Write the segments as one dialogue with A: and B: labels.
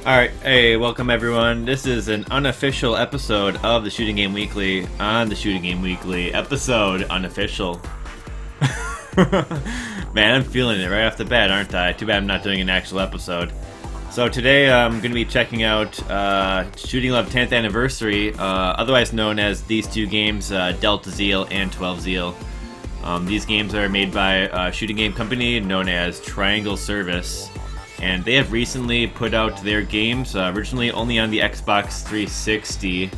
A: Alright, hey, welcome everyone. This is an unofficial episode of the Shooting Game Weekly on the Shooting Game Weekly episode unofficial. Man, I'm feeling it right off the bat, aren't I? Too bad I'm not doing an actual episode. So today I'm going to be checking out Shooting Love 10th Anniversary, otherwise known as these two games, DeltaZeal and XIIZeal. These games are made by a shooting game company known as Triangle Service. And they have recently put out their games, originally only on the Xbox 360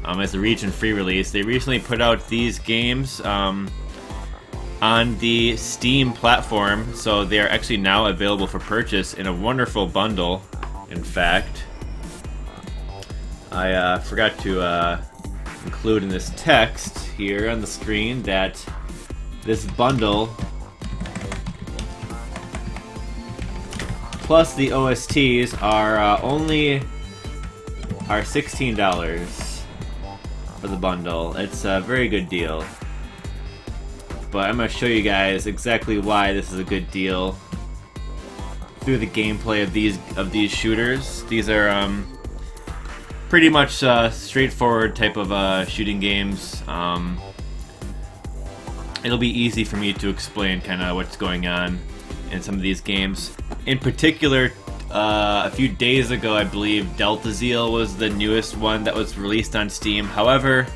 A: as a region-free release. They recently put out these games on the Steam platform, so they are actually now available for purchase in a wonderful bundle. In fact, I forgot to include in this text here on the screen that this bundle plus the OSTs are $16 for the bundle. It's a very good deal. But I'm going to show you guys exactly why this is a good deal through the gameplay of these shooters. These are pretty much straightforward type of shooting games. It'll be easy for me to explain kind of what's going on in some of these games. In particular, a few days ago, I believe DeltaZeal was the newest one that was released on Steam. However,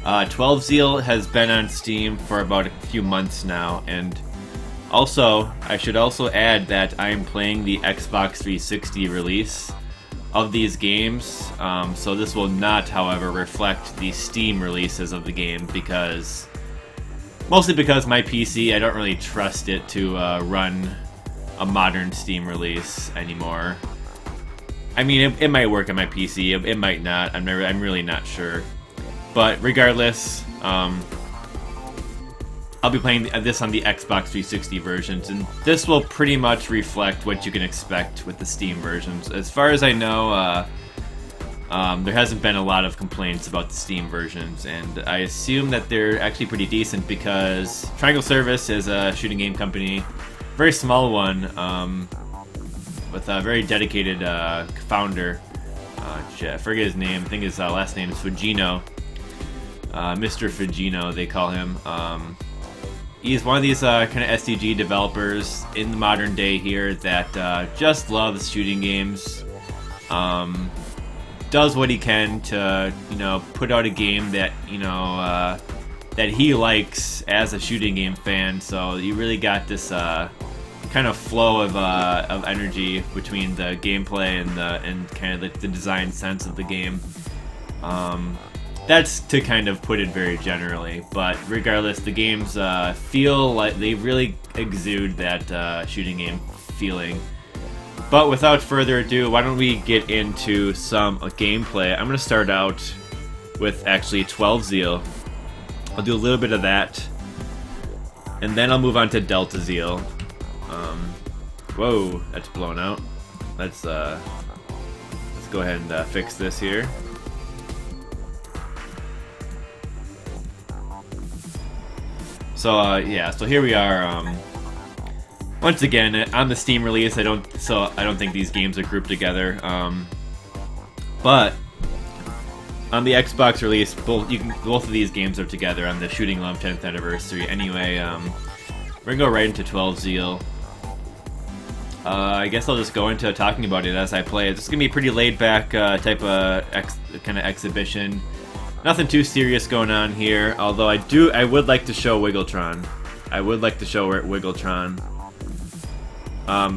A: XIIZeal has been on Steam for about a few months now, and also, I should also add that I'm playing the Xbox 360 release of these games, so this will not, however, reflect the Steam releases of the game, mostly because my PC, I don't really trust it to run a modern Steam release anymore. I mean, it might work on my PC, it might not, I'm really not sure. But regardless, I'll be playing this on the Xbox 360 versions, and this will pretty much reflect what you can expect with the Steam versions. As far as I know, there hasn't been a lot of complaints about the Steam versions, and I assume that they're actually pretty decent because Triangle Service is a shooting game company, very small one, with a very dedicated founder. I forget his name. I think his last name is Fugino. Mr. Fugino, they call him. He's one of these kind of SDG developers in the modern day here that just loves shooting games. Does what he can to, put out a game that, that he likes as a shooting game fan. So you really got this kind of flow of energy between the gameplay and kind of the design sense of the game. That's to kind of put it very generally, but regardless, the games feel like they really exude that shooting game feeling. But without further ado, why don't we get into some gameplay? I'm going to start out with actually XIIZeal. I'll do a little bit of that, and then I'll move on to DeltaZeal. Whoa, that's blown out. Let's go ahead and fix this here. So yeah, so here we are. Once again, on the Steam release, I don't think these games are grouped together. But on the Xbox release, both of these games are together on the Shooting Love 10th Anniversary. Anyway, we're gonna go right into XIIZeal. I guess I'll just go into talking about it as I play it. This is gonna be a pretty laid-back type of kind of exhibition. Nothing too serious going on here, although I would like to show Wiggletron.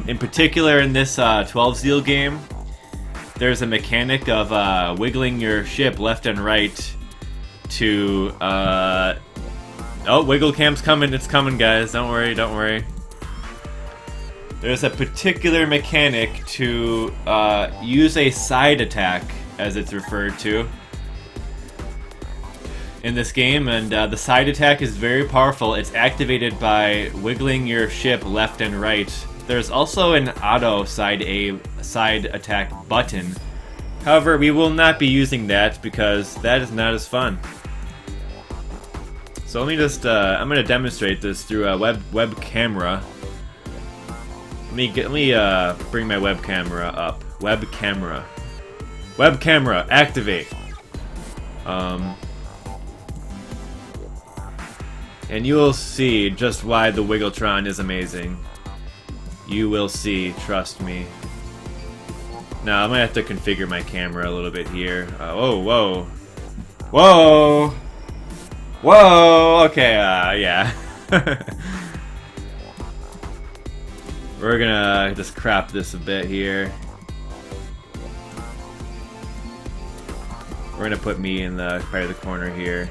A: In particular, in this XIIZeal game, there's a mechanic of wiggling your ship left and right to... Oh, Wiggle Cam's coming. It's coming, guys. Don't worry. There's a particular mechanic to use a side attack, as it's referred to, in this game, and the side attack is very powerful. It's activated by wiggling your ship left and right. There's also an auto side attack button. However, we will not be using that because that is not as fun. So let me just, I'm going to demonstrate this through a web camera. Let me bring my web camera up. Web camera. Web camera, activate. And you will see just why the Wiggletron is amazing. You will see, trust me. Now, I'm gonna have to configure my camera a little bit here. Oh, whoa. Whoa! Whoa! Okay, yeah. We're gonna just crop this a bit here. We're gonna put me in the part of the corner here.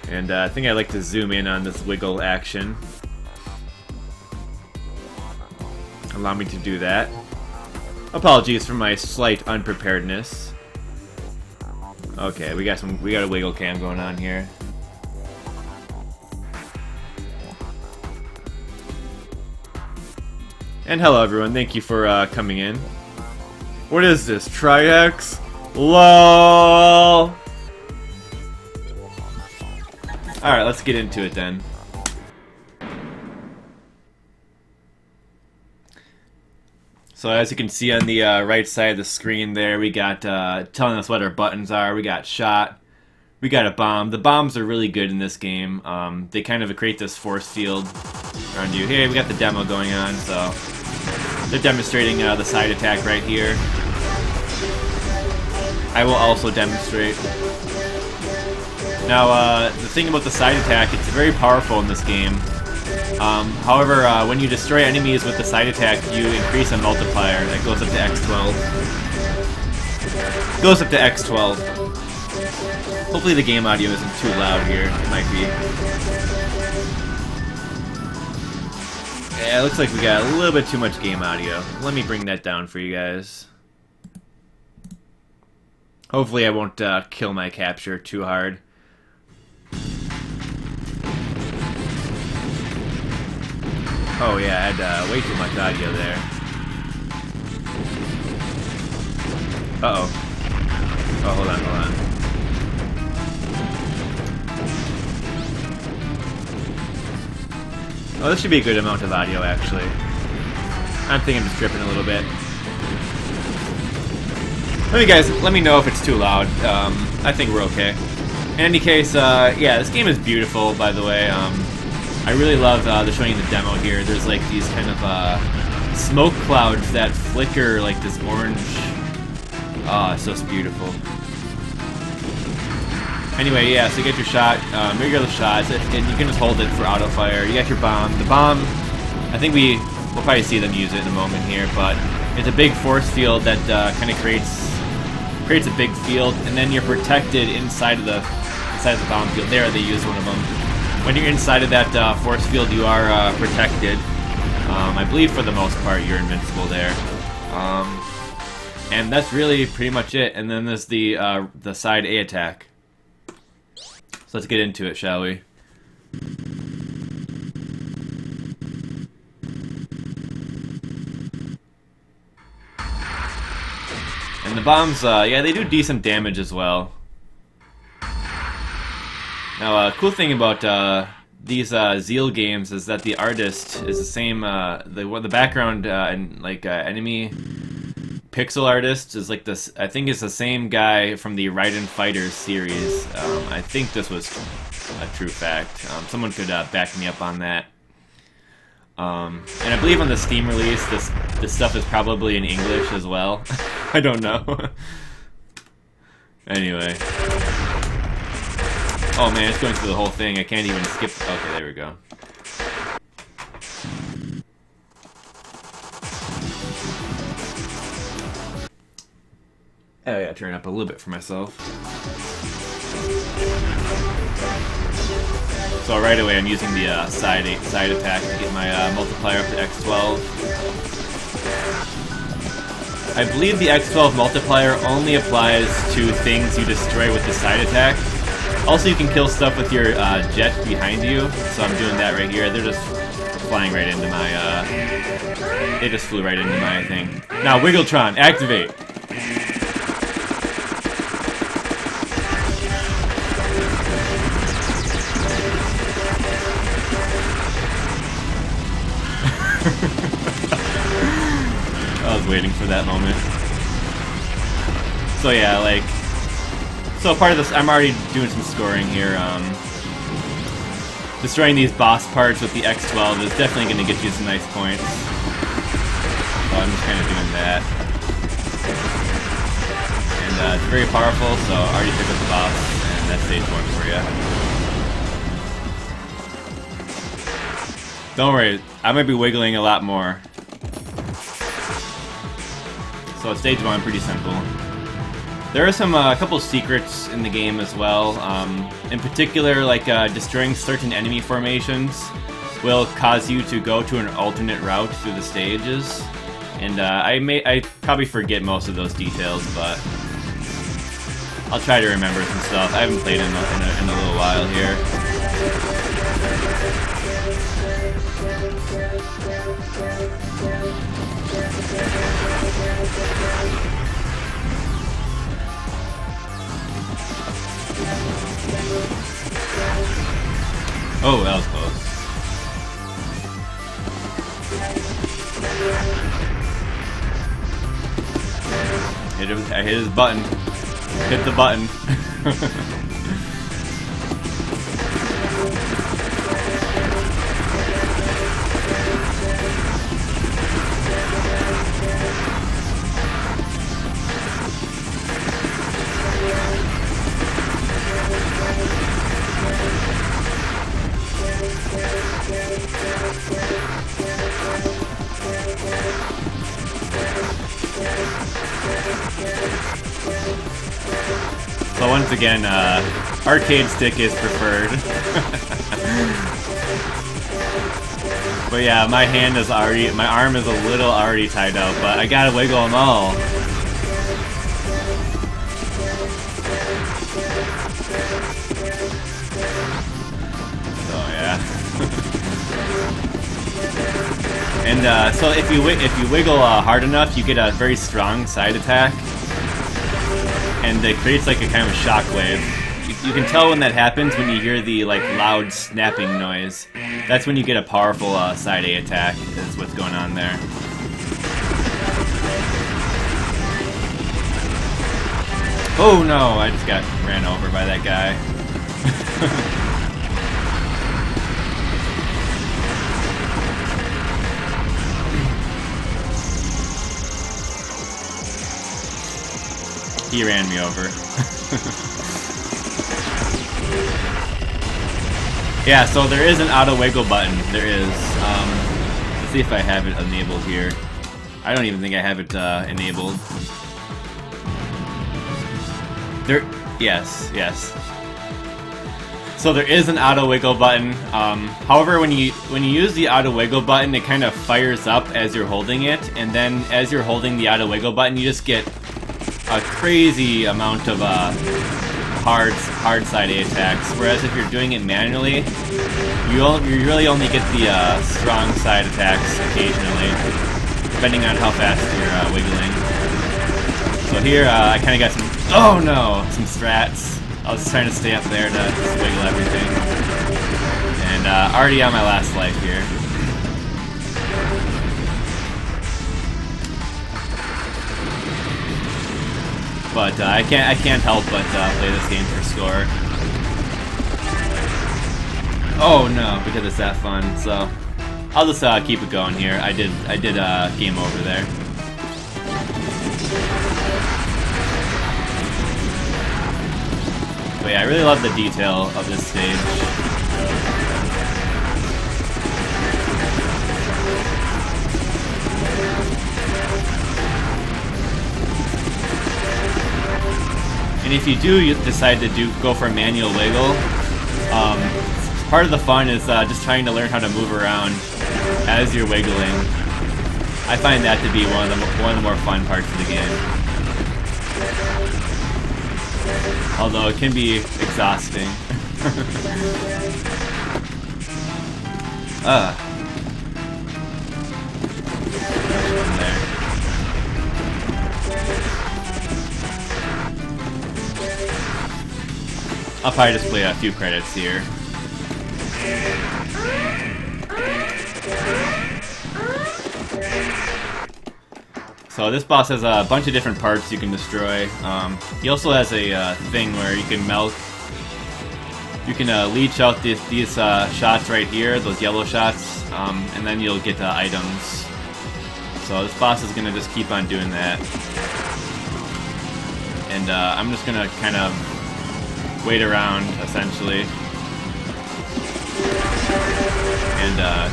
A: And I think I'd like to zoom in on this wiggle action. Allow me to do that. Apologies for my slight unpreparedness. Okay, we got a wiggle cam going on here. And hello everyone, thank you for coming in. What is this, Tri-X? LOL! Alright, let's get into it then. So as you can see on the right side of the screen there, we got telling us what our buttons are. We got shot. We got a bomb. The bombs are really good in this game. They kind of create this force field around you. Hey, we got the demo going on, so they're demonstrating the side attack right here. I will also demonstrate. Now, the thing about the side attack, it's very powerful in this game. However, when you destroy enemies with the side attack, you increase a multiplier that goes up to X12. Goes up to X12. Hopefully the game audio isn't too loud here. It might be. Yeah, it looks like we got a little bit too much game audio. Let me bring that down for you guys. Hopefully I won't kill my capture too hard. Oh yeah, I had way too much audio there. Uh-oh. Oh, hold on, hold on. Oh, this should be a good amount of audio, actually. I'm thinking I'm just dripping a little bit. Let me know if it's too loud. I think we're okay. In any case, yeah, this game is beautiful, by the way. I really love showing you the demo here. There's like these kind of smoke clouds that flicker like this orange. Oh, it's just beautiful. Anyway, yeah, so you get your shot, regular shots, and you can just hold it for auto fire. You got your bomb. The bomb, I think we'll probably see them use it in a moment here, but it's a big force field that kind of creates a big field, and then you're protected inside of the bomb field. There, they use one of them. When you're inside of that force field, you are protected. I believe for the most part you're invincible there. And that's really pretty much it. And then there's the side A attack. So let's get into it, shall we? And the bombs, yeah, they do decent damage as well. Now, cool thing about these Zeal games is that the artist is the same. The background and like enemy pixel artist is like this. I think it's the same guy from the Raiden Fighters series. I think this was a true fact. Someone could back me up on that. And I believe on the Steam release, this stuff is probably in English as well. I don't know. Anyway. Oh man, it's going through the whole thing. I can't even skip. Okay, there we go. Oh yeah, turn it up a little bit for myself. So right away, I'm using the side attack to get my multiplier up to X12. I believe the X12 multiplier only applies to things you destroy with the side attack. Also, you can kill stuff with your jet behind you, so I'm doing that right here. They're just flying right into my, they just flew right into my thing. Now, Wiggletron, activate! waiting for that moment. So yeah, like, so part of this, I'm already doing some scoring here. Destroying these boss parts with the X12 is definitely going to get you some nice points. So I'm just kind of doing that. And it's very powerful, so I already picked up the boss, and that's stage 1 for you. Don't worry, I might be wiggling a lot more. So stage 1, pretty simple. There are some couple secrets in the game as well. In particular, like destroying certain enemy formations will cause you to go to an alternate route through the stages. And I probably forget most of those details, but I'll try to remember some stuff. I haven't played in a little while here. Oh, that was close. I hit his button. Hit the button. So once again, arcade stick is preferred. But yeah, my arm is a little already tied up, but I gotta wiggle them all. So yeah. And so if you wiggle hard enough, you get a very strong side attack. And it creates like a kind of a shockwave. You can tell when that happens when you hear the like loud snapping noise. That's when you get a powerful side A attack. Is what's going on there. Oh no! I just got ran over by that guy. He ran me over. Yeah, so there is an auto wiggle button. There is. Let's see if I have it enabled here. I don't even think I have it enabled. Yes. So there is an auto wiggle button. However, when you use the auto wiggle button, it kind of fires up as you're holding it, and then as you're holding the auto wiggle button, you just get a crazy amount of hard side A attacks. Whereas if you're doing it manually, you really only get the strong side attacks occasionally, depending on how fast you're wiggling. So here I kind of got some strats. I was trying to stay up there to just wiggle everything, and already on my last life here. But I can't help but play this game for score. Oh no, because it's that fun. So I'll just keep it going here. I did game over there. But yeah, I really love the detail of this stage. And if you do decide to go for a manual wiggle, part of the fun is just trying to learn how to move around as you're wiggling. I find that to be one of the more fun parts of the game. Although it can be exhausting. There. I'll probably just play a few credits here. So this boss has a bunch of different parts you can destroy. He also has a thing where you can melt. You can leech out these shots right here, those yellow shots, and then you'll get items. So this boss is gonna just keep on doing that. And I'm just gonna kind of wait around, essentially. And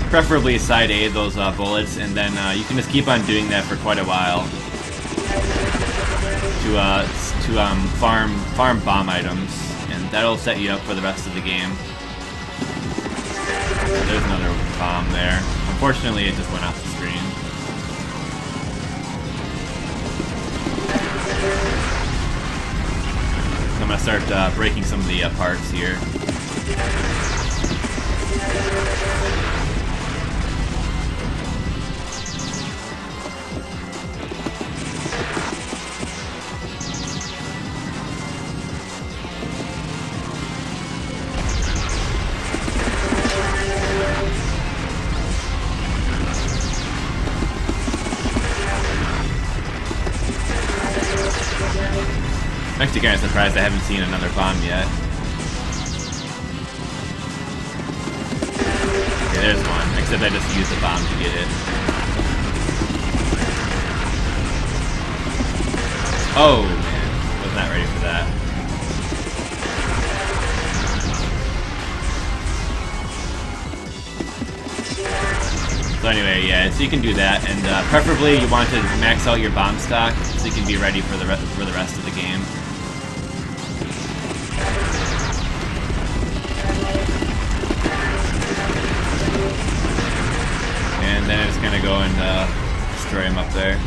A: preferably side A those bullets, and then you can just keep on doing that for quite a while to farm bomb items, and that'll set you up for the rest of the game. There's another bomb there. Unfortunately, it just went off the screen. So I'm gonna start breaking some of the parts here. I'm actually kind of surprised I haven't seen another bomb yet. Okay, there's one. Except I just used the bomb to get it. Oh, man. Was not ready for that. So anyway, yeah, so you can do that, and preferably you want to max out your bomb stock so you can be ready for the rest of the game. And then I'm just gonna go and destroy him up there.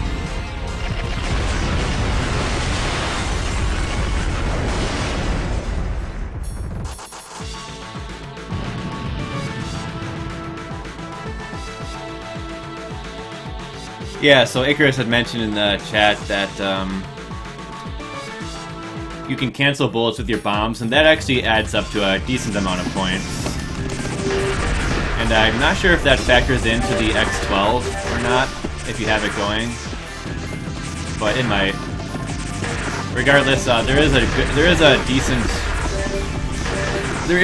A: Yeah, so Icarus had mentioned in the chat that you can cancel bullets with your bombs, and that actually adds up to a decent amount of points. And I'm not sure if that factors into the X12 or not, if you have it going, but it might. Regardless, there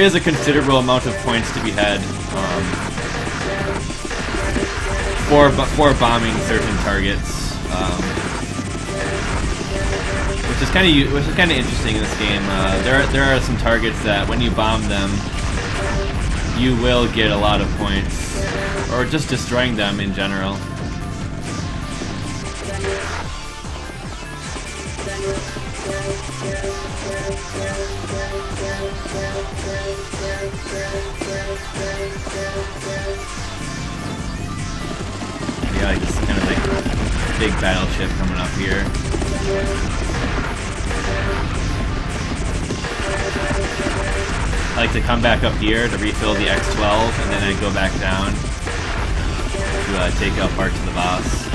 A: is a considerable amount of points to be had. For bombing certain targets, which is kind of interesting in this game. There are some targets that when you bomb them, you will get a lot of points, or just destroying them in general. Yeah, like this kind of like big battleship coming up here. I like to come back up here to refill the X12, and then I go back down to take out parts of the boss.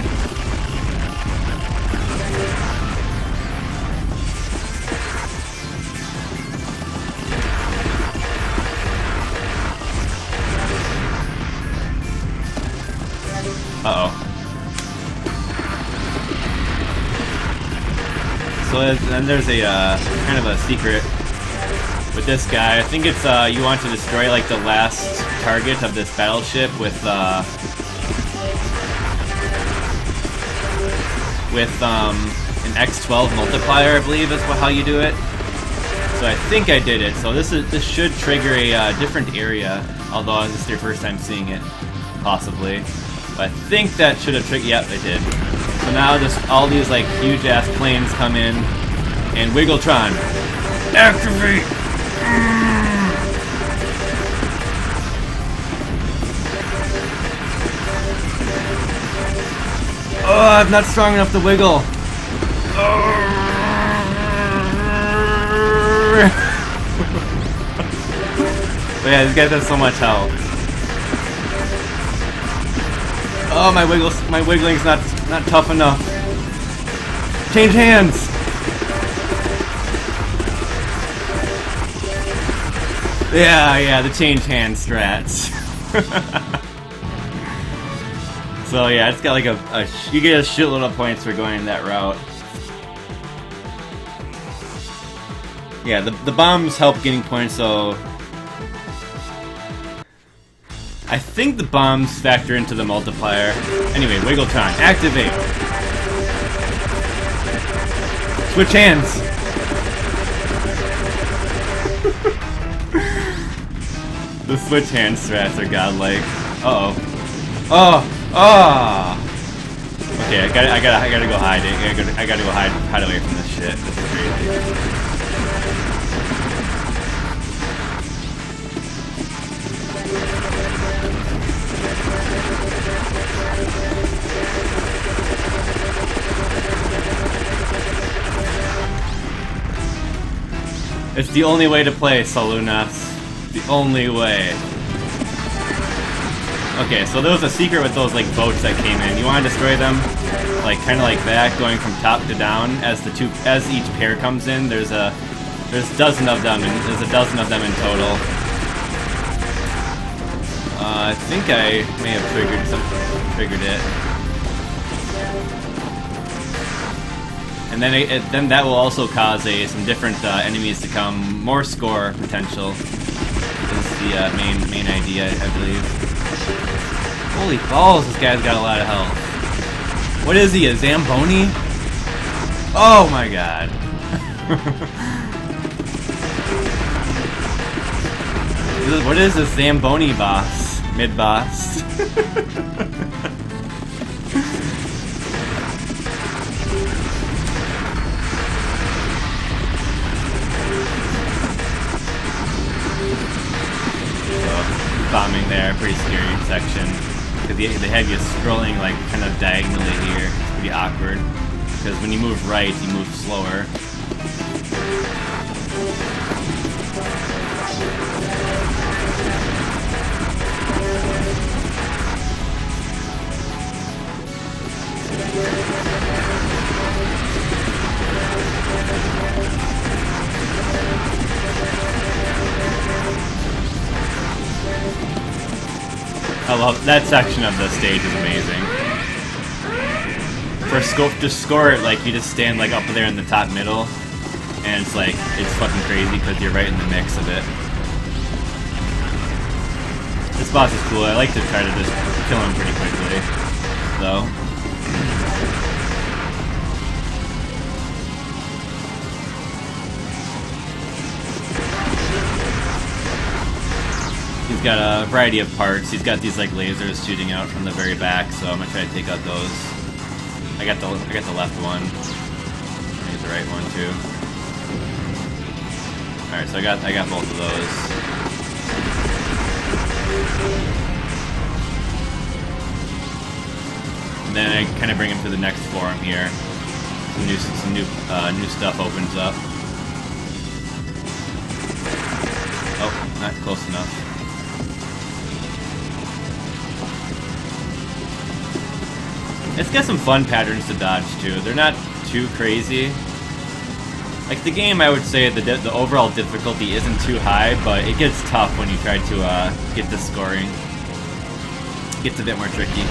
A: Uh-oh. So then there's a kind of a secret with this guy. I think it's you want to destroy like the last target of this battleship with an X12 multiplier, I believe is how you do it. So I think I did it. So this should trigger a different area, although this is your first time seeing it, possibly. But I think that should have triggered. Yep, it did. So now just all these like huge ass planes come in, and Wiggletron, activate. Oh, I'm not strong enough to wiggle. But yeah, these guys have so much health. Oh, my wiggling's not tough enough. Change hands. Yeah, the change hand strats. So yeah, it's got like you get a shitload of points for going that route. Yeah, the bombs help getting points, so I think the bombs factor into the multiplier. Anyway, Wiggletron, activate. Switch hands. The switch hand strats are godlike. Uh oh. Oh. Okay, I gotta go hide. I gotta go hide away from this shit. This is crazy. It's the only way to play, Salunas. The only way. Okay, so there was a secret with those like boats that came in. You want to destroy them, like kind of like that, going from top to down. As each pair comes in, there's a dozen of them, and there's a dozen of them in total. I think I may have triggered it. And then that will also cause some different enemies to come. More score potential is the main idea, I believe. Holy balls, this guy's got a lot of health. What is he, a Zamboni? Oh my god. What is this Zamboni boss? Mid-boss? Bombing there, pretty scary section. Because they have you scrolling like kind of diagonally here. It's pretty awkward. Because when you move right, you move slower. I love that section of the stage is amazing. To score it, like you just stand like up there in the top middle, and it's like it's fucking crazy because you're right in the mix of it. This boss is cool. I like to try to just kill him pretty quickly, though. He's got a variety of parts. He's got these like lasers shooting out from the very back, so I'm gonna try to take out those. I got the left one. I get the right one too. All right, so I got both of those. And then I kind of bring him to the next forum here. Some new stuff opens up. Oh, not close enough. It's got some fun patterns to dodge too. They're not too crazy. Like the game, I would say the overall difficulty isn't too high, but it gets tough when you try to get the scoring. It gets a bit more tricky.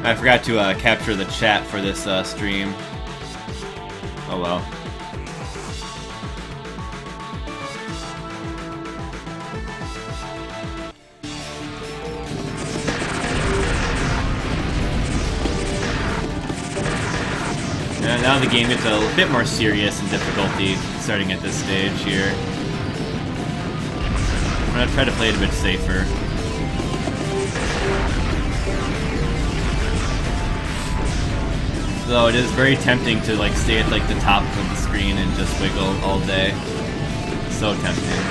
A: I forgot to capture the chat for this stream. Oh well. Now the game gets a bit more serious in difficulty, starting at this stage here. I'm gonna try to play it a bit safer. Though it is very tempting to like stay at like the top of the screen and just wiggle all day. So tempting.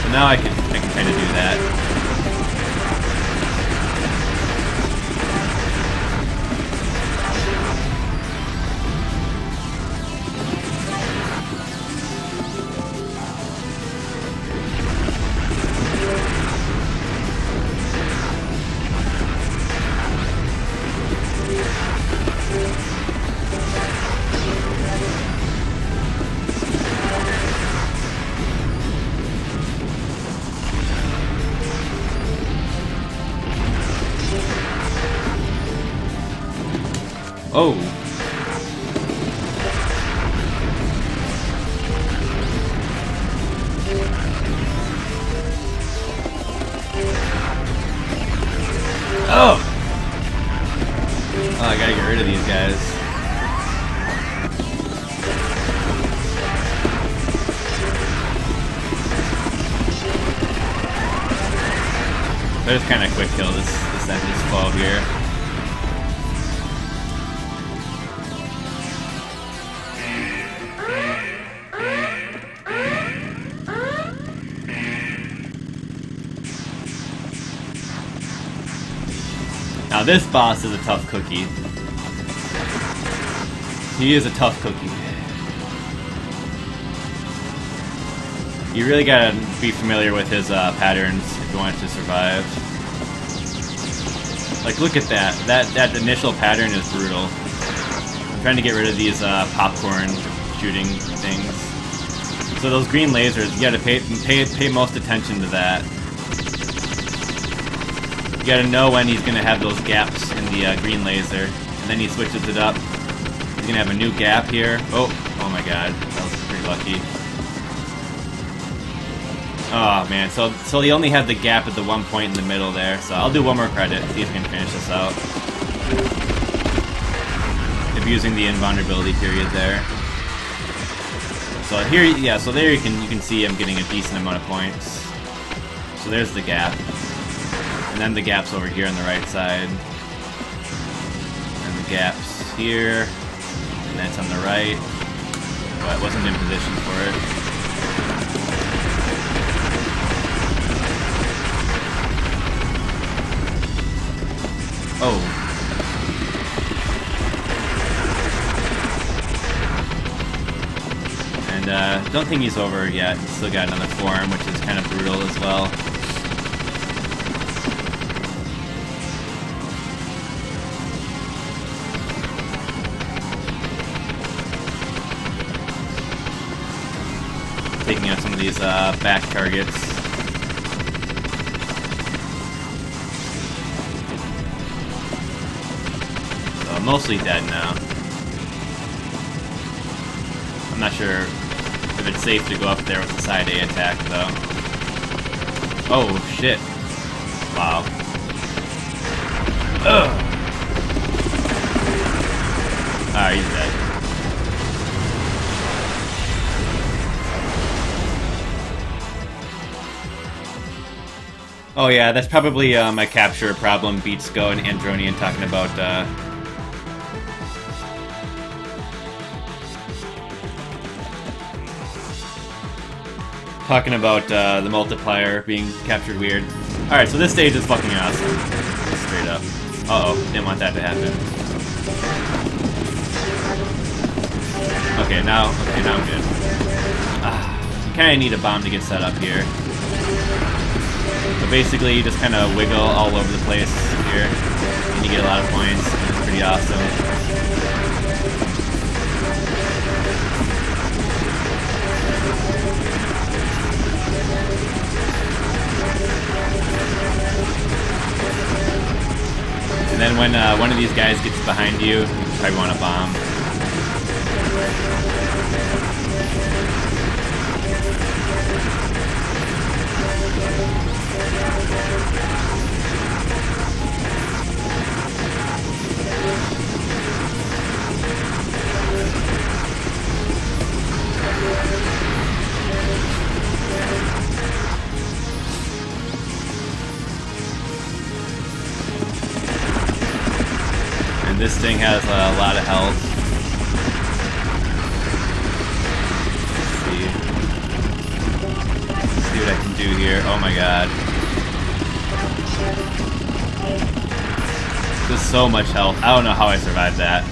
A: So now I can kind of do that. Oh. Oh! Oh, I gotta get rid of these guys. But it's kind of quick kill this Endless 12 here. Now this boss is a tough cookie. He is a tough cookie. You really gotta be familiar with his patterns if you want to survive. Like, look at that. That initial pattern is brutal. I'm trying to get rid of these popcorn shooting things. So those green lasers, you gotta pay most attention to that. You gotta know when he's gonna have those gaps in the green laser, and then he switches it up. He's gonna have a new gap here. Oh my god, that was pretty lucky. Oh man, so he only had the gap at the one point in the middle there. So I'll do one more credit, see if we can finish this out. Abusing the invulnerability period there. So here, yeah, so there you can see I'm getting a decent amount of points. So there's the gap. And then the gap's over here on the right side. And the gap's here. And that's on the right. But I wasn't in position for it. Oh. And don't think he's over yet. Still got another form, which is kind of brutal as well. Taking out some of these back targets. So I'm mostly dead now. I'm not sure if it's safe to go up there with the side A attack though. Oh shit. Wow. Ugh. Alright, he's dead. Oh yeah, that's probably my capture problem. Beatsco and Andronian talking about the multiplier being captured weird. Alright, so this stage is fucking awesome. Straight up. Uh-oh, didn't want that to happen. Okay, now I'm good. You kinda need a bomb to get set up here. So basically, you just kind of wiggle all over the place here, and you get a lot of points, and it's pretty awesome. And then when one of these guys gets behind you, you probably want a bomb. And this thing has a lot of health. Let's see what I can do here. Oh my god. There's so much health. I don't know how I survived that.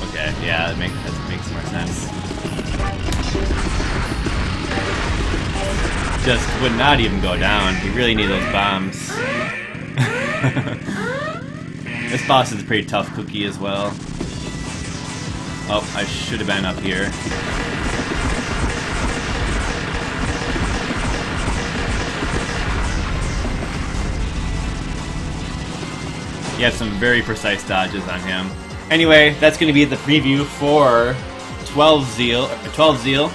A: Okay, yeah, that makes more sense. Just would not even go down. You really need those bombs. This boss is a pretty tough cookie as well. Oh, I should have been up here. You have some very precise dodges on him. Anyway, that's going to be the preview for 12Zeal.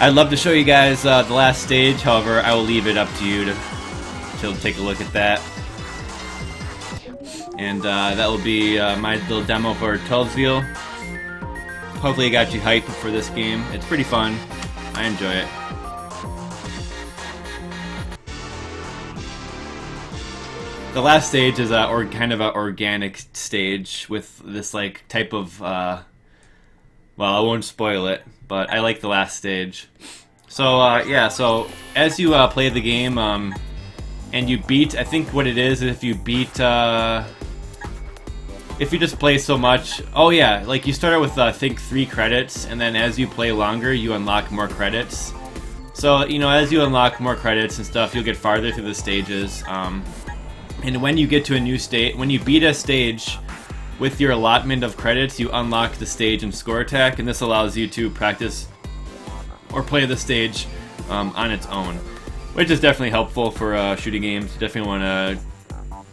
A: I'd love to show you guys the last stage, however, I will leave it up to you to take a look at that. And that will be my little demo for 12Zeal. Hopefully it got you hyped for this game. It's pretty fun. I enjoy it. The last stage is kind of an organic stage with this like type of well, I won't spoil it, but I like the last stage. So yeah, so as you play the game and you beat, I think what it is if you beat if you just play so much, oh yeah, like you start out with I think 3 credits, and then as you play longer you unlock more credits. So you know, as you unlock more credits and stuff, you'll get farther through the stages. And when you get to a new state, when you beat a stage with your allotment of credits, you unlock the stage and score attack, and this allows you to practice or play the stage on its own, which is definitely helpful for shooting games. You definitely want to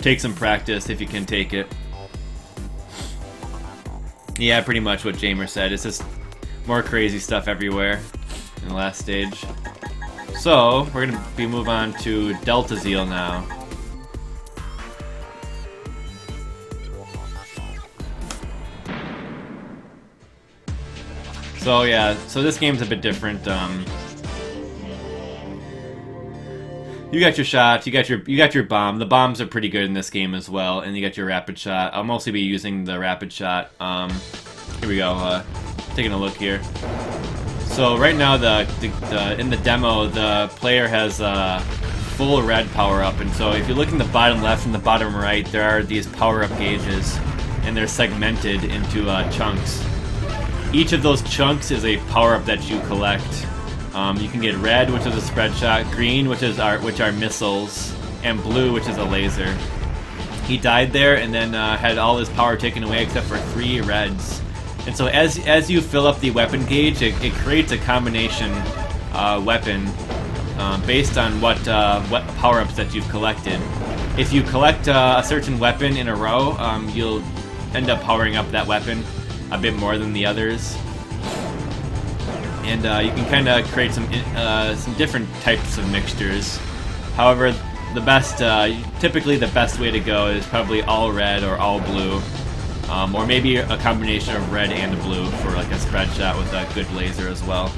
A: take some practice if you can take it. Yeah, pretty much what Jamer said. It's just more crazy stuff everywhere in the last stage. So, we're going to move on to DeltaZeal now. So yeah, so this game's a bit different. You got your shot, you got your bomb. The bombs are pretty good in this game as well, and you got your rapid shot. I'll mostly be using the rapid shot. Here we go. Taking a look here. So right now, in the demo, the player has full red power up, and so if you look in the bottom left and the bottom right, there are these power up gauges, and they're segmented into chunks. Each of those chunks is a power-up that you collect. You can get red, which is a spread shot, green, which are missiles, and blue, which is a laser. He died there and then had all his power taken away except for 3 reds. And so as you fill up the weapon gauge, it creates a combination weapon based on what power-ups that you've collected. If you collect a certain weapon in a row, you'll end up powering up that weapon a bit more than the others, and you can kind of create some different types of mixtures. However, typically the best way to go is probably all red or all blue, or maybe a combination of red and blue for like a spread shot with a good laser as well.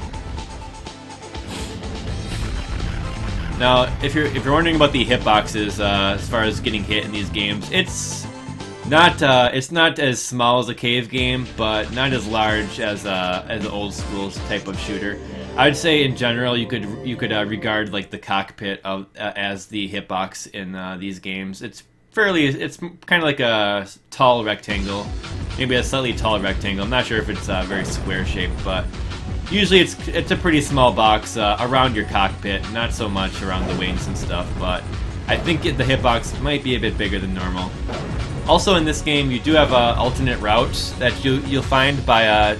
A: Now, if you're wondering about the hitboxes as far as getting hit in these games, it's not as small as a cave game, but not as large as an old school type of shooter. I'd say in general you could regard like the cockpit as the hitbox in these games. It's kind of like a tall rectangle, maybe a slightly taller rectangle. I'm not sure if it's very square shaped, but usually it's a pretty small box around your cockpit, not so much around the wings and stuff. But I think the hitbox might be a bit bigger than normal. Also in this game, you do have alternate routes that you'll find by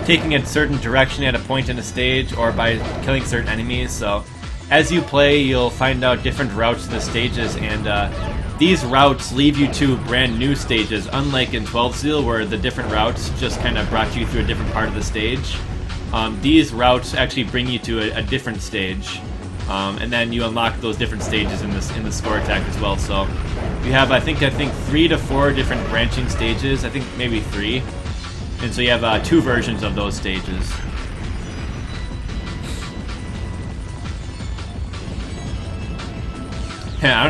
A: taking a certain direction at a point in a stage, or by killing certain enemies. So as you play, you'll find out different routes to the stages, and these routes lead you to brand new stages, unlike in 12Zeal where the different routes just kind of brought you through a different part of the stage. These routes actually bring you to a different stage, and then you unlock those different stages in the score attack as well. So you have I think 3 to 4 different branching stages. I think maybe 3, and so you have 2 versions of those stages. I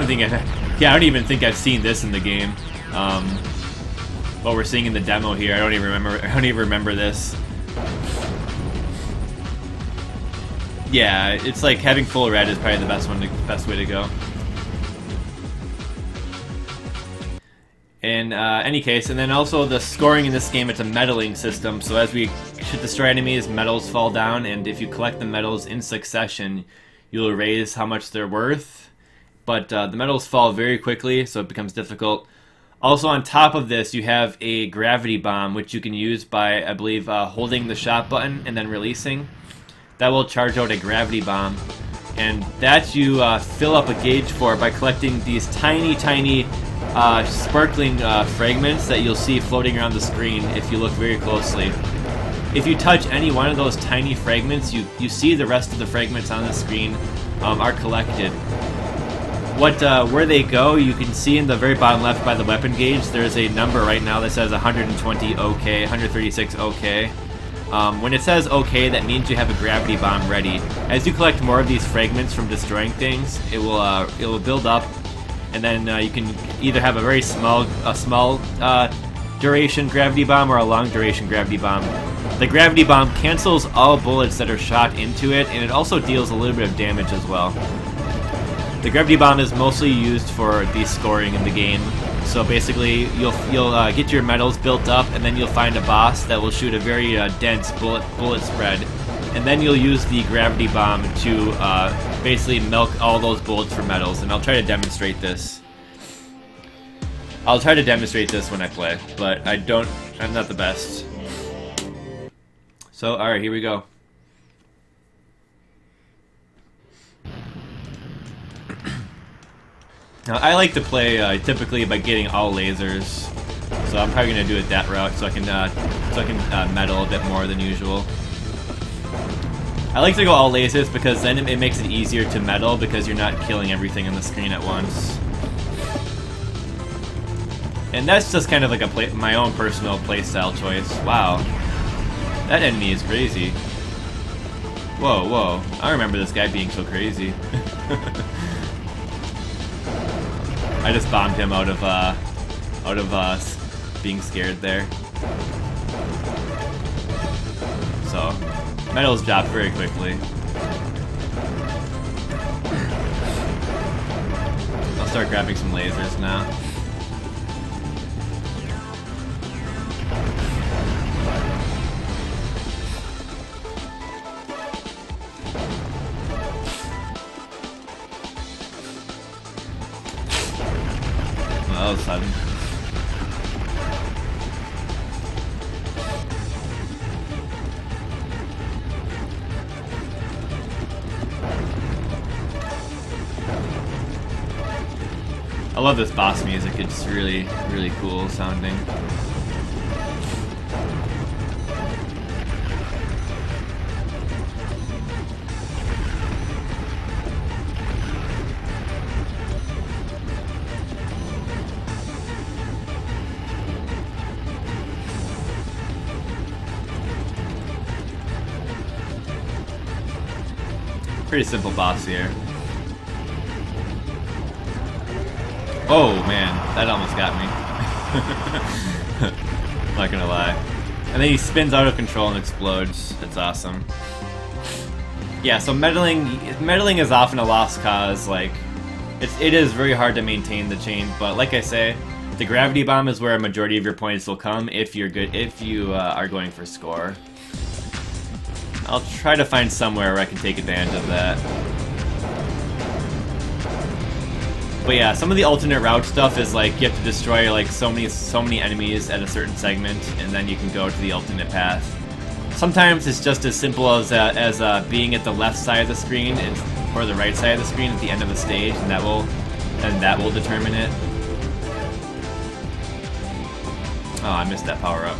A: don't even think I've seen this in the game. What we're seeing in the demo here, I don't even remember this. Yeah, it's like having full red is probably the best way to go. In any case, and then also the scoring in this game, it's a medaling system. So as we should destroy enemies, medals fall down, and if you collect the medals in succession, you'll raise how much they're worth. But the medals fall very quickly, so it becomes difficult. Also, on top of this, you have a gravity bomb, which you can use by, I believe, holding the shot button and then releasing. That will charge out a gravity bomb, and that you fill up a gauge for by collecting these tiny sparkling fragments that you'll see floating around the screen if you look very closely. If you touch any one of those tiny fragments, you see the rest of the fragments on the screen are collected. Where they go, you can see in the very bottom left by the weapon gauge, there's a number right now that says 120 OK, 136 OK. When it says OK, that means you have a gravity bomb ready. As you collect more of these fragments from destroying things, it will build up, and then you can either have a very small duration gravity bomb or a long duration gravity bomb. The gravity bomb cancels all bullets that are shot into it, and it also deals a little bit of damage as well. The gravity bomb is mostly used for the scoring in the game. So basically, you'll get your medals built up, and then you'll find a boss that will shoot a very dense bullet spread, and then you'll use the gravity bomb to basically milk all those bullets for medals. And I'll try to demonstrate this. I'll try to demonstrate this when I play, but I'm not the best. So, alright, here we go. Now, I like to play typically by getting all lasers, so I'm probably gonna do it that route so I can medal a bit more than usual. I like to go all lasers because then it makes it easier to medal because you're not killing everything on the screen at once. And that's just kind of like my own personal playstyle choice. Wow, that enemy is crazy. Whoa, whoa! I remember this guy being so crazy. I just bombed him out of being scared there. So, medals drop very quickly. I'll start grabbing some lasers now. That was sudden. I love this boss music, it's really, really cool sounding. Pretty simple boss here. Oh man, that almost got me. Not gonna lie. And then he spins out of control and explodes. It's awesome. Yeah, so meddling is often a lost cause. Like, it is very hard to maintain the chain, but like I say, the gravity bomb is where a majority of your points will come if you are going for score. I'll try to find somewhere where I can take advantage of that. But yeah, some of the alternate route stuff is like you have to destroy like so many enemies at a certain segment, and then you can go to the alternate path. Sometimes it's just as simple as being at the left side of the screen or the right side of the screen at the end of the stage, and that will determine it. Oh, I missed that power up.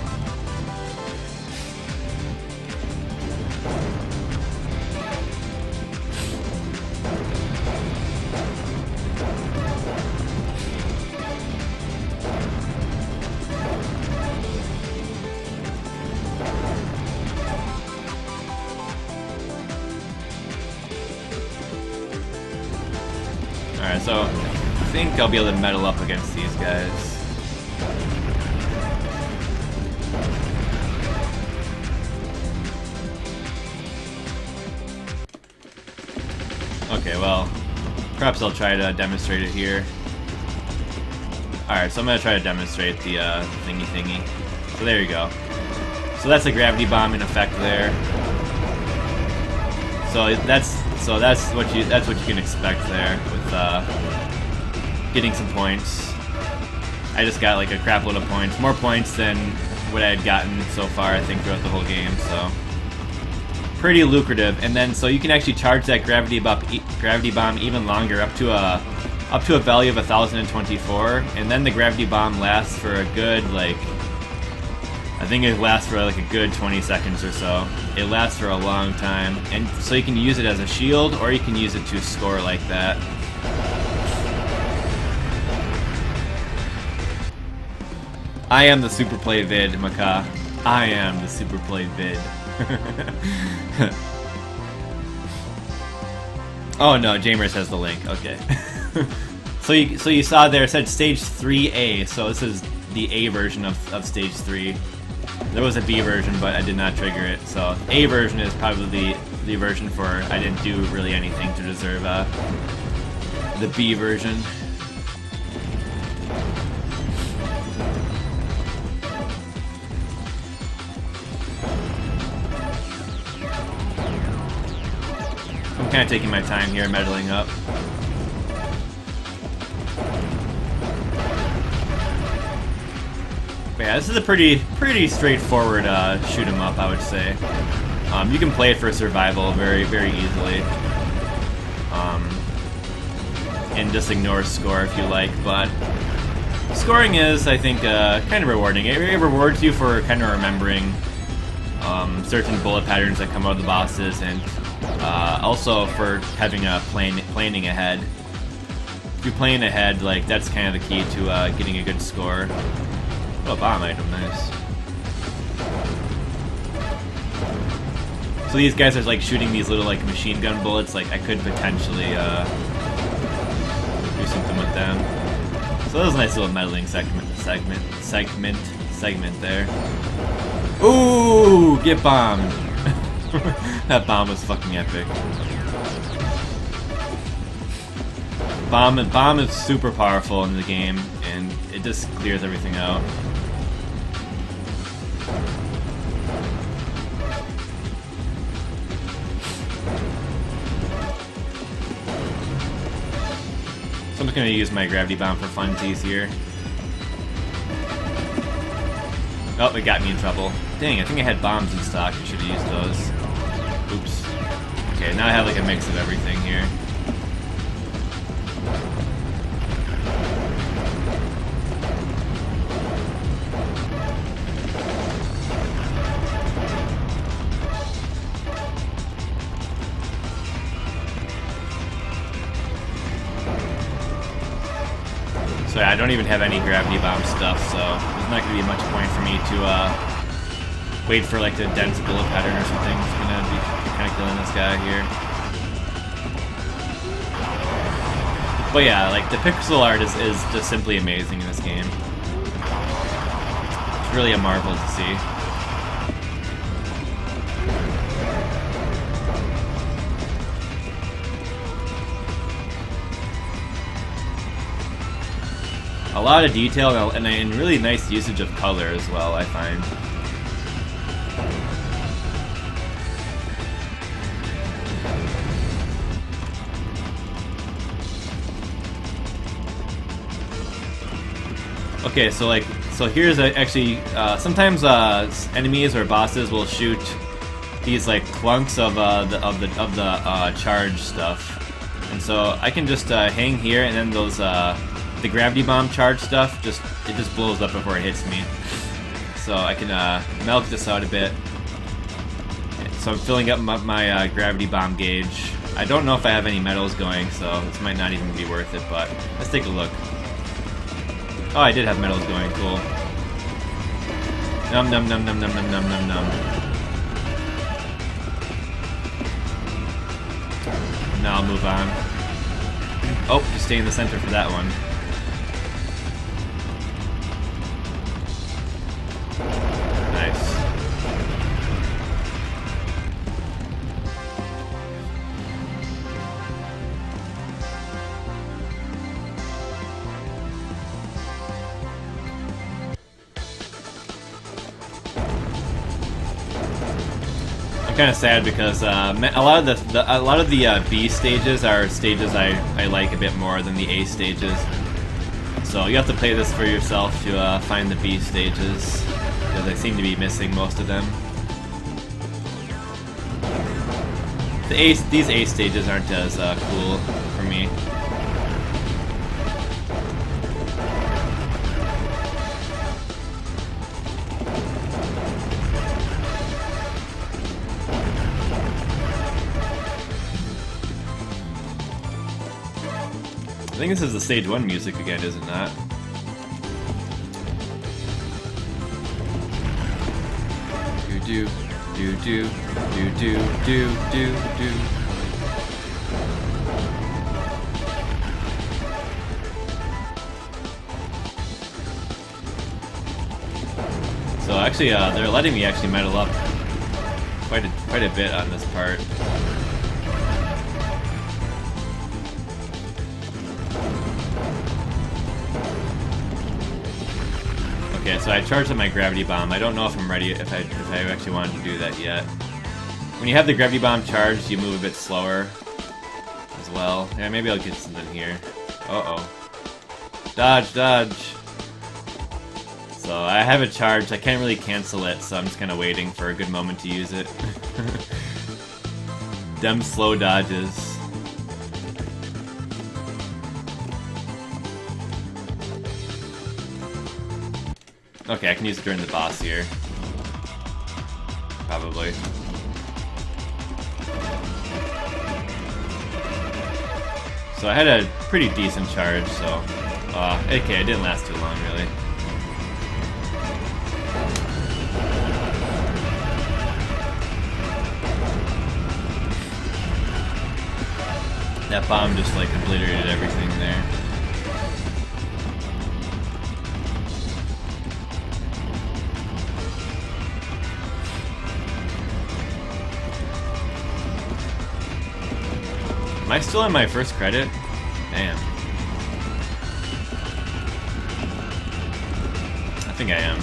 A: Alright, so I think I'll be able to medal up against these guys. Okay, well, perhaps I'll try to demonstrate it here. Alright, so I'm going to try to demonstrate the thingy. So there you go. So that's a gravity bomb in effect there. So that's what you can expect there with getting some points. I just got like a crap load of points, more points than what I had gotten so far, I think, throughout the whole game. So pretty lucrative. And then so you can actually charge that gravity bomb even longer, up to up to a value of 1024, and then the gravity bomb lasts for a good, like, I think it lasts for like a good 20 seconds or so. It lasts for a long time, and so you can use it as a shield, or you can use it to score like that. I am the Super Play Vid, Maka. I am the Super Play Vid. Oh no, Jamers has the link. Okay. So you saw there it said Stage 3A, so this is the A version of Stage 3. There was a B version, but I did not trigger it. So A version is probably the version for I didn't do really anything to deserve the B version. I'm kind of taking my time here, meddling up. But yeah, this is a pretty straightforward shoot 'em up, I would say. You can play it for survival very easily, and just ignore score if you like. But scoring is, I think, kind of rewarding. It rewards you for kind of remembering certain bullet patterns that come out of the bosses, and also for having a planning ahead. If you're playing ahead, like that's kind of the key to getting a good score. Oh, bomb item, nice. So these guys are like shooting these little like machine gun bullets. Like I could potentially do something with them. So that was a nice little meddling segment there. Ooh, get bombed. That bomb was fucking epic. Bomb is super powerful in the game, and it just clears everything out. So I'm just gonna use my gravity bomb for funsies here. Oh, it got me in trouble. Dang, I think I had bombs in stock. I should have used those. Oops. Okay, now I have like a mix of everything here. So yeah, I don't even have any gravity bomb stuff, so there's not going to be much point for me to wait for like the dense bullet pattern or something. It's going to be kind of killing this guy here. But yeah, like the pixel art is just simply amazing in this game. It's really a marvel to see. A lot of detail and really nice usage of color as well, I find. Okay, so here's actually sometimes enemies or bosses will shoot these like clunks of the charge stuff, and so I can just hang here, and then those the gravity bomb charge stuff it just blows up before it hits me. So I can melt this out a bit. So I'm filling up my gravity bomb gauge. I don't know if I have any metals going, so this might not even be worth it, but let's take a look. Oh, I did have metals going, cool. Num num num num num num num num num. Now I'll move on. Oh, just stay in the center for that one. Nice. I'm kind of sad because a lot of the B stages are stages I like a bit more than the A stages. So you have to play this for yourself to find the B stages, because I seem to be missing most of them. These A stages aren't as cool for me. think this is the stage 1 music again, is it not? Do do do do do do do do. So actually, they're letting me actually metal up quite a bit on this part. Okay, so I charged up my gravity bomb. I don't know if I'm ready, if I actually wanted to do that yet. When you have the gravity bomb charged, you move a bit slower as well. Yeah, maybe I'll get something here. Uh-oh. Dodge, dodge. So I have it charged. I can't really cancel it, so I'm just kind of waiting for a good moment to use it. Them slow dodges. Okay, I can use it during the boss here. Probably. So I had a pretty decent charge, so... okay, it didn't last too long, really. That bomb just, like, obliterated everything there. Am I still on my first credit? Damn. I think I am.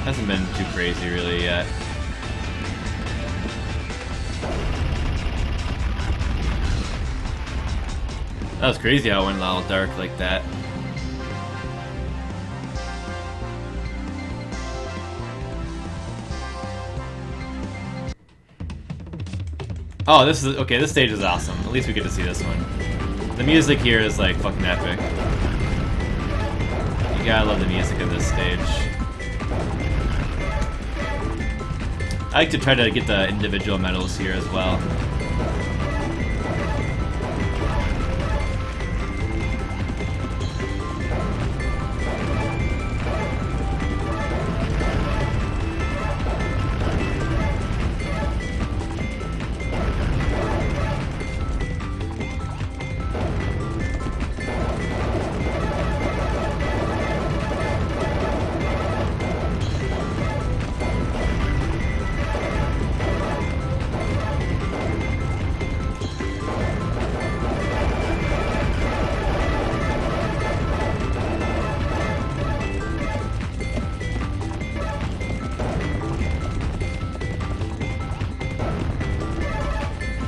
A: Hasn't been too crazy really yet. That was crazy how it went all dark like that. Oh, this is okay. This stage is awesome. At least we get to see this one. The music here is like fucking epic. You gotta love the music of this stage. I like to try to get the individual medals here as well.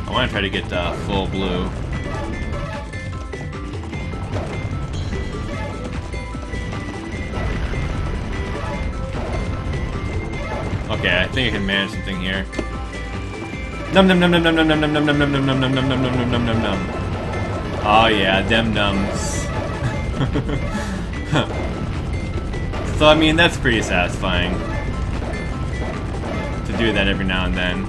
A: I want to try to get full blue. Okay, I think I can manage something here. Num num num num num num num num num num num num num num num num num num num num. Oh yeah, them nums. So I mean that's pretty satisfying to do that every now and then.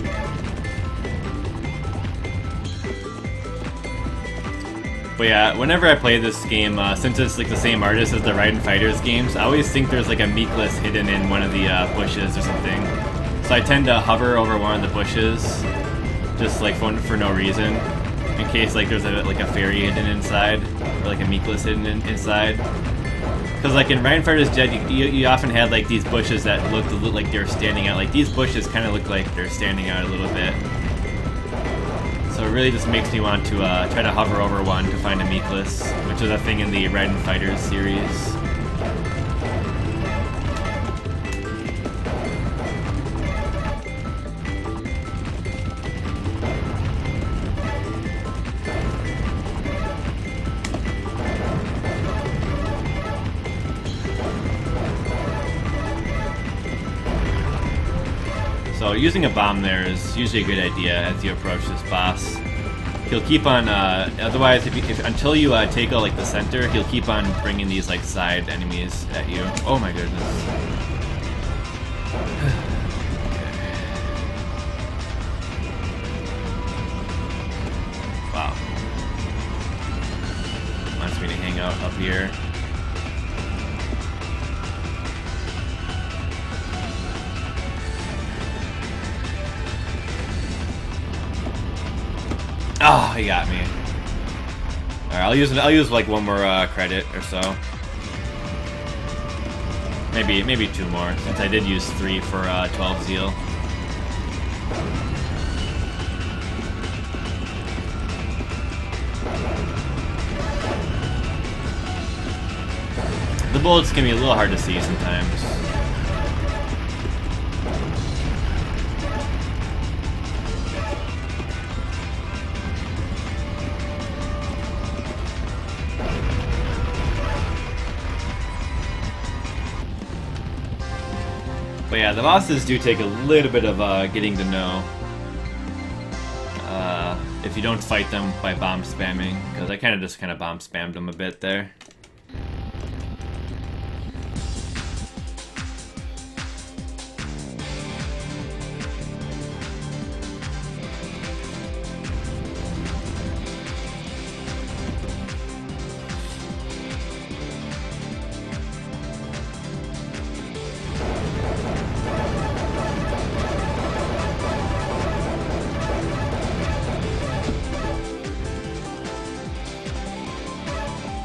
A: But yeah, whenever I play this game, since it's like the same artist as the Raiden Fighters games, I always think there's like a meatless hidden in one of the bushes or something. So I tend to hover over one of the bushes, just like for no reason, in case like there's like a fairy hidden inside, or like a meatless hidden inside. Because like in Raiden Fighters Jet, you often had like these bushes that looked like they were standing out. Like these bushes kind of look like they're standing out a little bit. So it really just makes me want to try to hover over one to find a meatless, which is a thing in the Raiden Fighters series. So using a bomb there is usually a good idea as you approach this boss. He'll keep on, otherwise until you take out like the center, he'll keep on bringing these like side enemies at you. Oh my goodness. Wow. here. Oh, he got me. Alright, I'll use like one more credit or so. Maybe 2 more, since I did use 3 for 12 Zeal. The bullets can be a little hard to see sometimes. But yeah, the bosses do take a little bit of getting to know if you don't fight them by bomb spamming, because I kind of bomb spammed them a bit there.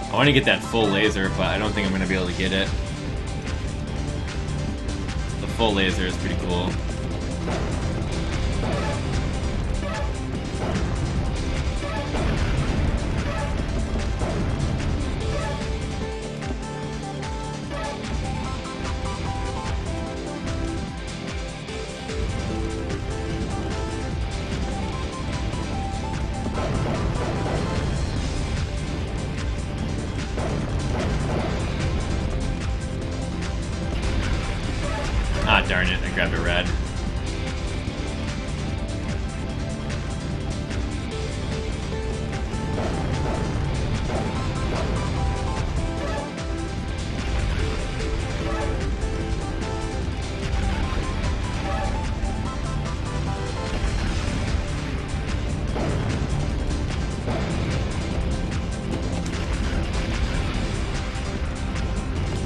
A: I want to get that full laser, but I don't think I'm going to be able to get it. The full laser is pretty cool. Ah, darn it, I grabbed a red.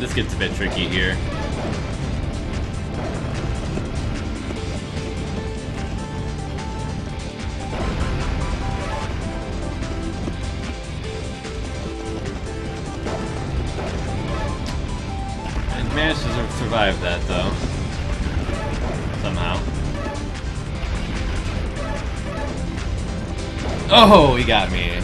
A: This gets a bit tricky here. Managed to survive that though, somehow. Oh, he got me.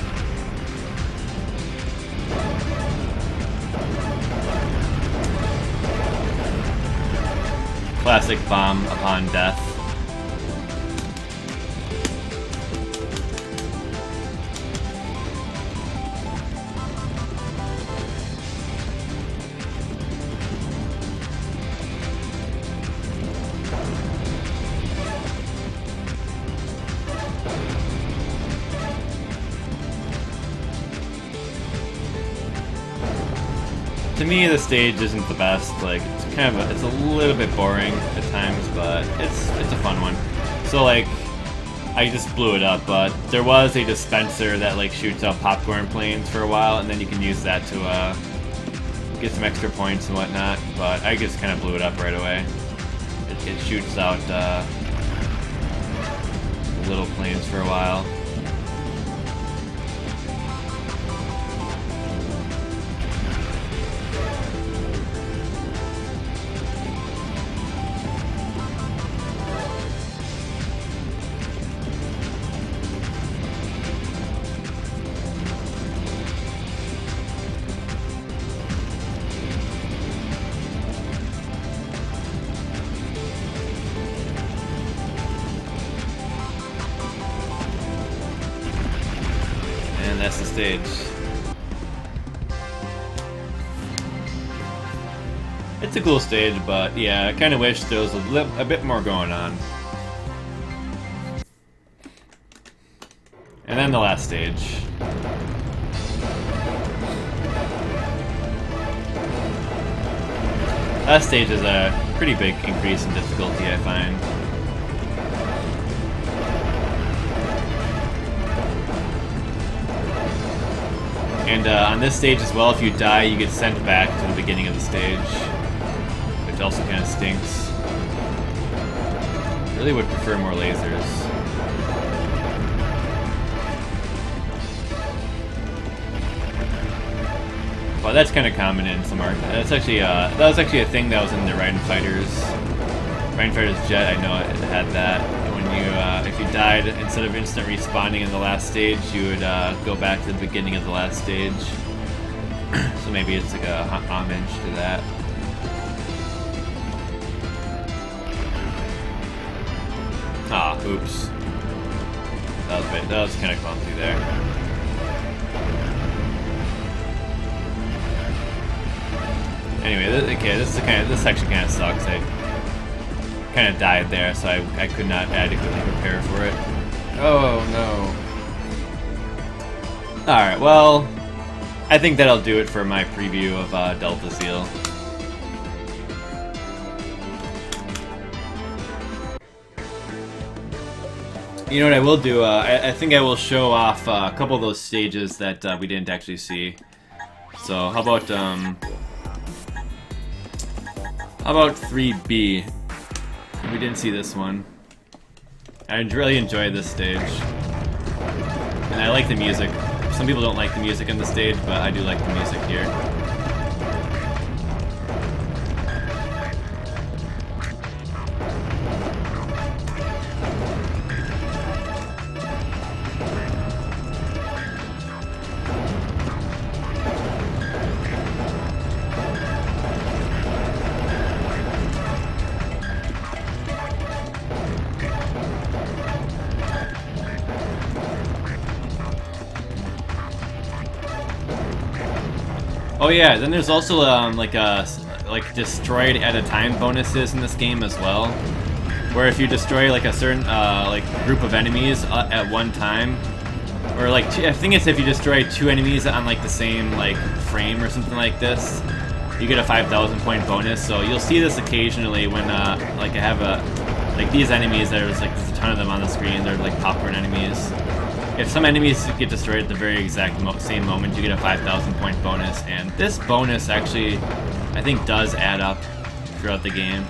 A: Classic bomb upon death. To me, the stage isn't the best. Like, it's a little bit boring at times, but it's a fun one. So like, I just blew it up, but there was a dispenser that like shoots out popcorn planes for a while, and then you can use that to get some extra points and whatnot. But I just kind of blew it up right away. It shoots out little planes for a while. And that's the stage. It's a cool stage, but yeah, I kind of wish there was a bit more going on. And then the last stage. Last stage is a pretty big increase in difficulty, I find. And on this stage as well, if you die, you get sent back to the beginning of the stage, which also kind of stinks. Really would prefer more lasers. Well, that's kind of common in some art. That's actually that was actually a thing that was in the Ryan Fighters Jet. I know it had that. When you if you died, instead of instant respawning in the last stage, you would go back to the beginning of the last stage. So maybe it's like a homage to that. Ah, oops. That was kind of clumsy there. Anyway, this section kind of sucks. I kind of died there, so I could not adequately prepare for it. Oh no. Alright, well, I think that'll do it for my preview of DeltaZeal. You know what I will do? I think I will show off a couple of those stages that we didn't actually see. So how about 3B? We didn't see this one. I really enjoyed this stage. And I like the music. Some people don't like the music in the stage, but I do like the music here. Oh yeah, then there's also like destroyed at a time bonuses in this game as well, where if you destroy like a certain like group of enemies at one time, or like I think it's if you destroy 2 enemies on like the same like frame or something like this, you get a 5,000 point bonus. So you'll see this occasionally when like I have like these enemies. There's a ton of them on the screen. They're like popcorn enemies. If some enemies get destroyed at the very exact same moment, you get a 5,000 point bonus, and this bonus actually, I think, does add up throughout the game.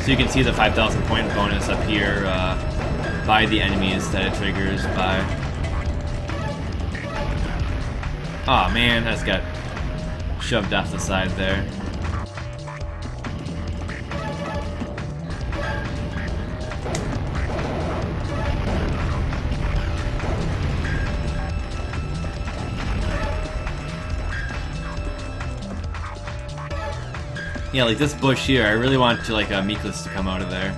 A: So you can see the 5,000 point bonus up here by the enemies that it triggers by. Oh man, that's got shoved off the side there. Yeah, like this bush here, I really want to like a Meekless to come out of there.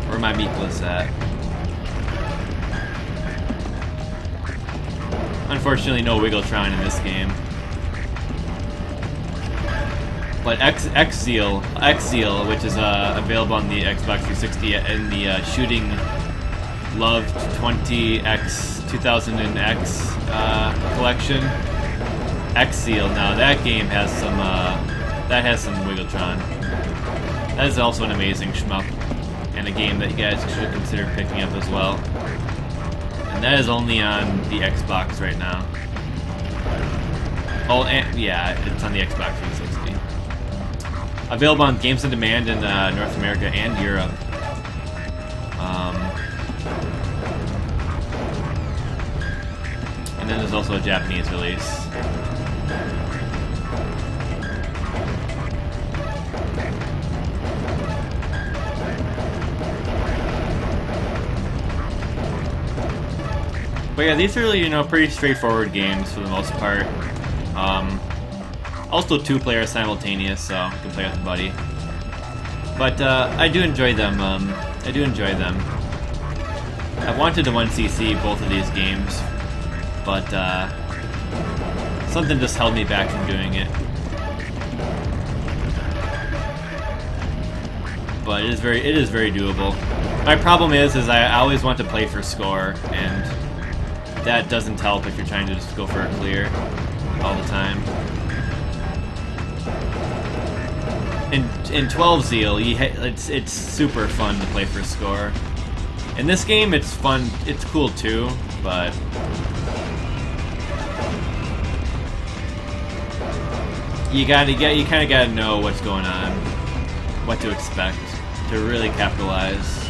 A: Where my Meekless at? Unfortunately, no Wiggletron in this game. But XIIZEAL, which is available on the Xbox 360 in the Shooting Loved 20X 2000X collection. XIIZEAL, now that game has some Wiggletron. That is also an amazing shmup, and a game that you guys should consider picking up as well. And that is only on the Xbox right now. Oh, and yeah, it's on the Xbox 360. Available on Games on Demand in North America and Europe. And then there's also a Japanese release. But yeah, these are really, pretty straightforward games for the most part. Also 2-player simultaneous, so you can play with a buddy. But I do enjoy them. I've wanted to 1cc both of these games, but something just held me back from doing it. But it is very doable. My problem is I always want to play for score, and that doesn't help if you're trying to just go for a clear all the time. in 12 Zeal, it's super fun to play for score. In this game, it's fun. It's cool too, but you kind of gotta know what's going on, what to expect to really capitalize.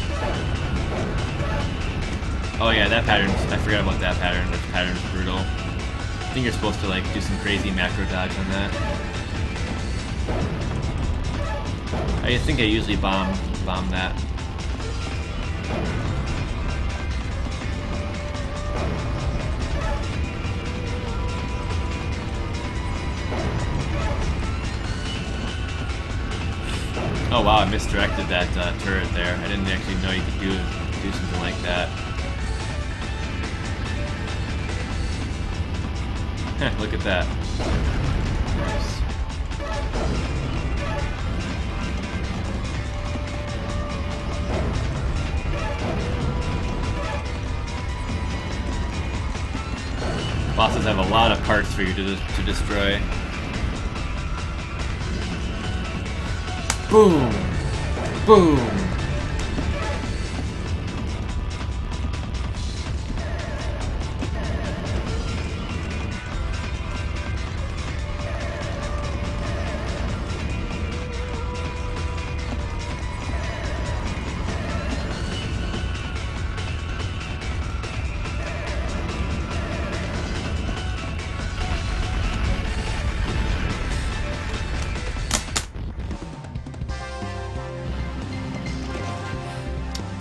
A: Oh yeah, that pattern. I forgot about that pattern. That pattern's brutal. I think you're supposed to like do some crazy macro dodge on that. I think I usually bomb that. Oh wow, I misdirected that turret there. I didn't actually know you could do something like that. Look at that. Nice. Bosses have a lot of parts for you to destroy. Boom! Boom!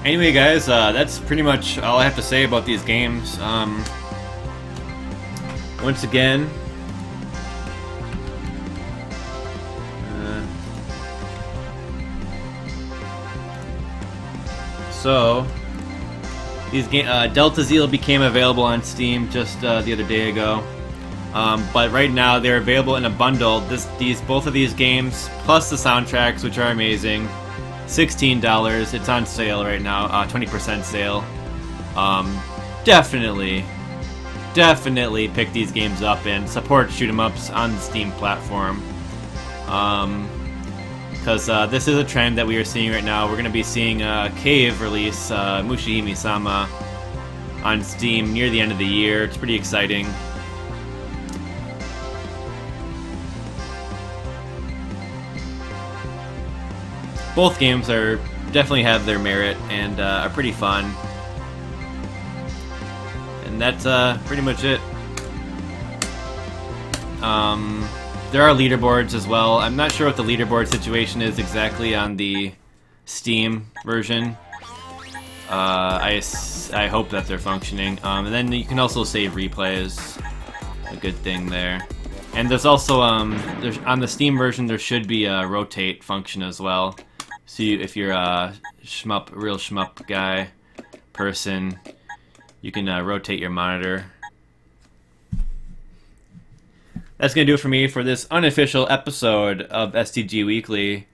A: Anyway, guys, that's pretty much all I have to say about these games. Once again, so these DeltaZeal became available on Steam just the other day ago. But right now they're available in a bundle. Both of these games plus the soundtracks, which are amazing. $16. It's on sale right now, 20% sale. Definitely pick these games up and support shoot 'em ups on the Steam platform. Because this is a trend that we are seeing right now. We're going to be seeing a Cave release, Mushihime-sama, on Steam near the end of the year. It's pretty exciting. Both games definitely have their merit and are pretty fun. And that's pretty much it. There are leaderboards as well. I'm not sure what the leaderboard situation is exactly on the Steam version. I hope that they're functioning. And then you can also save replays. A good thing there. And there's also on the Steam version there should be a rotate function as well. So if you're a real shmup guy, person, you can rotate your monitor. That's going to do it for me for this unofficial episode of STG Weekly.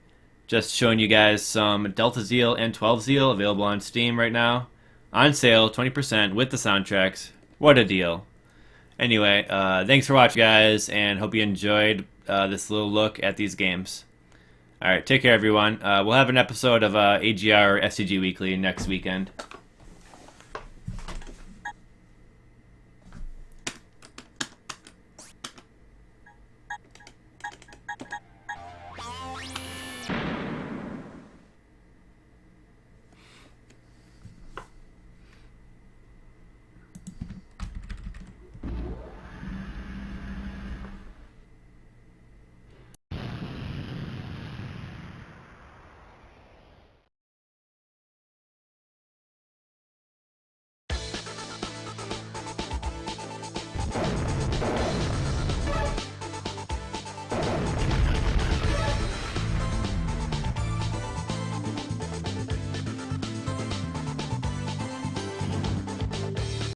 A: Just showing you guys some DeltaZeal and 12Zeal available on Steam right now. On sale, 20% with the soundtracks. What a deal. Anyway, thanks for watching, guys, and hope you enjoyed this little look at these games. Alright, take care, everyone. We'll have an episode of AGR or STG Weekly next weekend.